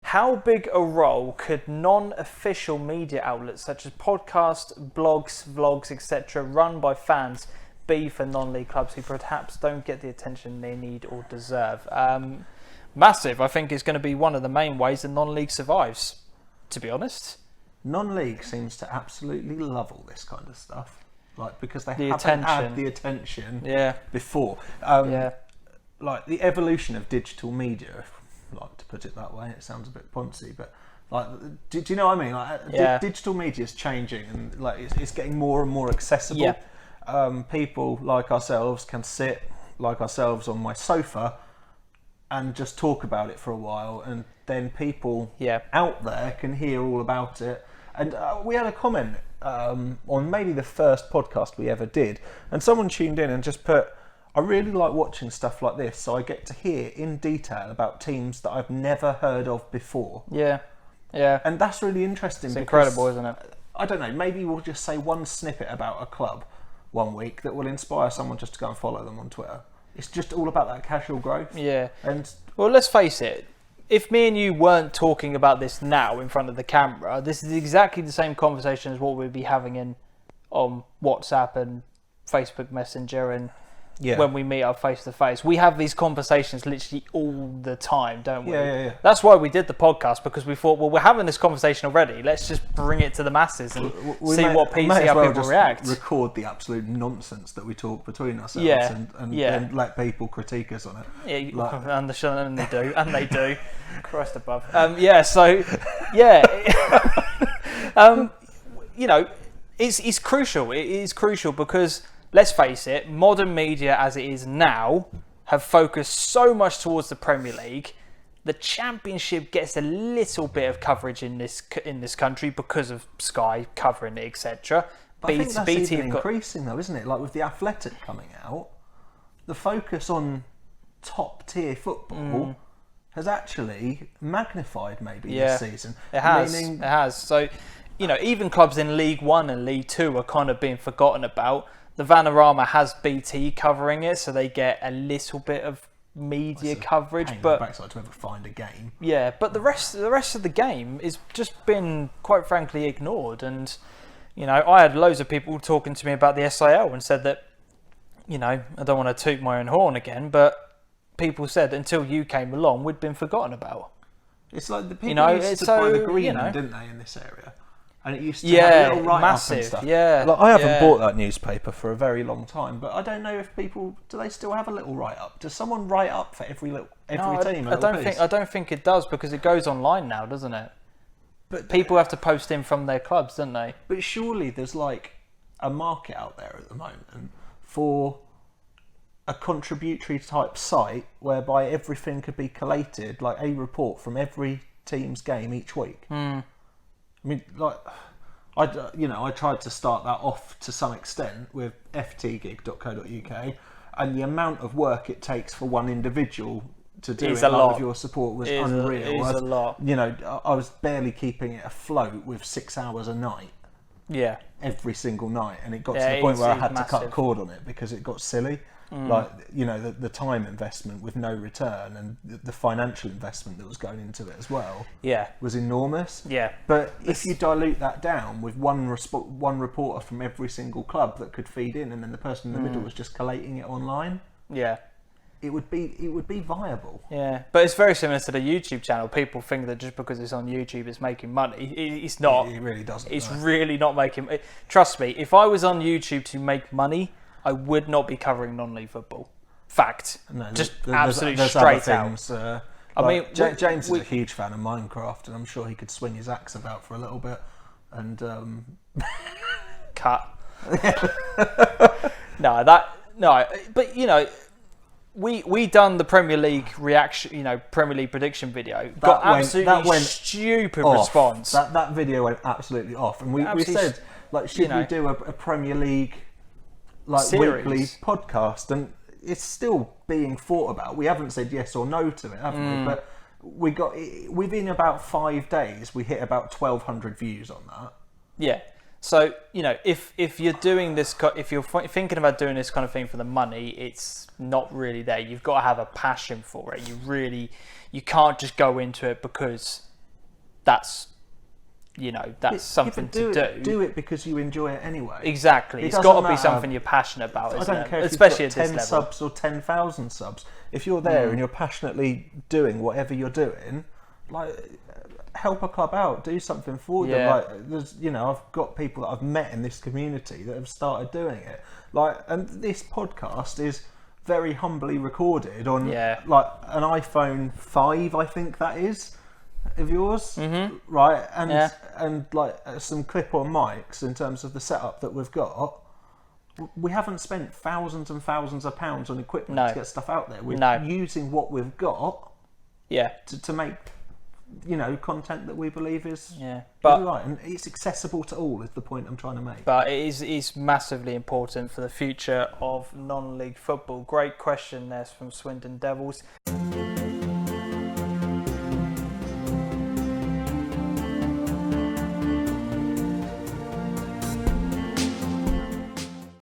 how big a role could non-official media outlets such as podcasts, blogs, vlogs, etc., run by fans be for non-league clubs who perhaps don't get the attention they need or deserve? Massive. I think it's going to be one of the main ways that non-league survives, to be honest. Non-league seems to absolutely love all this kind of stuff, like because they The haven't had attention. the attention Yeah. before. Yeah. Like the evolution of digital media, if I like to put it that way. It sounds a bit poncy, but like, do you know what I mean? Like, Yeah. digital media is changing, and like it's getting more and more accessible. Yeah. People like ourselves can sit like ourselves on my sofa and just talk about it for a while, and then people out there can hear all about it. And we had a comment on maybe the first podcast we ever did, and someone tuned in and just put, I really like watching stuff like this, so I get to hear in detail about teams that I've never heard of before. Yeah. Yeah. And that's really interesting. It's because, incredible, isn't it? I don't know, maybe we'll just say one snippet about a club one week that will inspire someone just to go and follow them on Twitter. It's just all about that casual growth. Yeah. And well, let's face it. If me and you weren't talking about this now in front of the camera, this is exactly the same conversation as what we'd be having on WhatsApp and Facebook Messenger and when we meet up face to face. We have these conversations literally all the time, don't we? Yeah. That's why we did the podcast, because we thought, well, we're having this conversation already. Let's just bring it to the masses and see how people react. Record the absolute nonsense that we talk between ourselves and let people critique us on it. Yeah, and they do. Christ above. It's crucial. It is crucial because, let's face it, modern media as it is now have focused so much towards the Premier League. The Championship gets a little bit of coverage in this country because of Sky covering it, etc. But I think that's even increasing though, isn't it? Like with the Athletic coming out, the focus on top tier football has actually magnified maybe this season. It has. So, even clubs in League One and League Two are kind of being forgotten about. The Vanarama has BT covering it, so they get a little bit of media coverage. But backside to ever find a game. Yeah, but the rest of the game is just been, quite frankly, ignored. And I had loads of people talking to me about the SIL and said that, I don't want to toot my own horn again, but people said until you came along, we'd been forgotten about. It's like the people used to buy the green, didn't they, in this area? And it used to have a little write-up and stuff. Yeah, like, I haven't bought that newspaper for a very long time, but I don't know if people, do they still have a little write-up? Does someone write up for every team? I don't think it does, because it goes online now, doesn't it? But people have to post in from their clubs, don't they? But surely there's like a market out there at the moment for a contributory type site whereby everything could be collated, like a report from every team's game each week. I mean, like, I tried to start that off to some extent with ftgig.co.uk, and the amount of work it takes for one individual to do it with your support was unreal. It is a lot. I was barely keeping it afloat with 6 hours a night. Yeah. Every single night, and it got to the point where I had to cut a cord on it because it got silly. Like, the time investment with no return and the financial investment that was going into it as well was enormous. Yeah. But if you dilute that down with one reporter from every single club that could feed in, and then the person in the middle was just collating it online, it would be viable. Yeah, but it's very similar to the YouTube channel. People think that just because it's on YouTube, it's making money. It's not. It really doesn't. It's really not making. Trust me, if I was on YouTube to make money, I would not be covering non-league football. Fact. No, just absolutely straight out. James is a huge fan of Minecraft, and I'm sure he could swing his axe about for a little bit. And cut. But we done the Premier League reaction, Premier League prediction video. Got absolutely stupid response. That video went absolutely off, and we said, like, should we do a Premier League weekly podcast? And it's still being thought about. We haven't said yes or no to it, haven't we? But we got within about 5 days, we hit about 1,200 views on that. Yeah. So, if you're doing this, if you're thinking about doing this kind of thing for the money, it's not really there. You've got to have a passion for it. You can't just go into it because that's something to do. Do it because you enjoy it anyway. Exactly. It's got to be something you're passionate about, isn't it? I don't care if especially you've got at 10 this level. subs or 10,000 subs. If you're there and you're passionately doing whatever you're doing, like, help a club out, do something for them. Yeah. Like, there's, I've got people that I've met in this community that have started doing it. Like, and this podcast is very humbly recorded on like an iPhone 5, I think that is, of yours, right? And like some clip-on mics in terms of the setup that we've got. We haven't spent thousands and thousands of pounds on equipment to get stuff out there. We're using what we've got to make content that we believe is right, and it's accessible to all is the point I'm trying to make. But it is massively important for the future of non-league football. Great question there from Swindon Devils.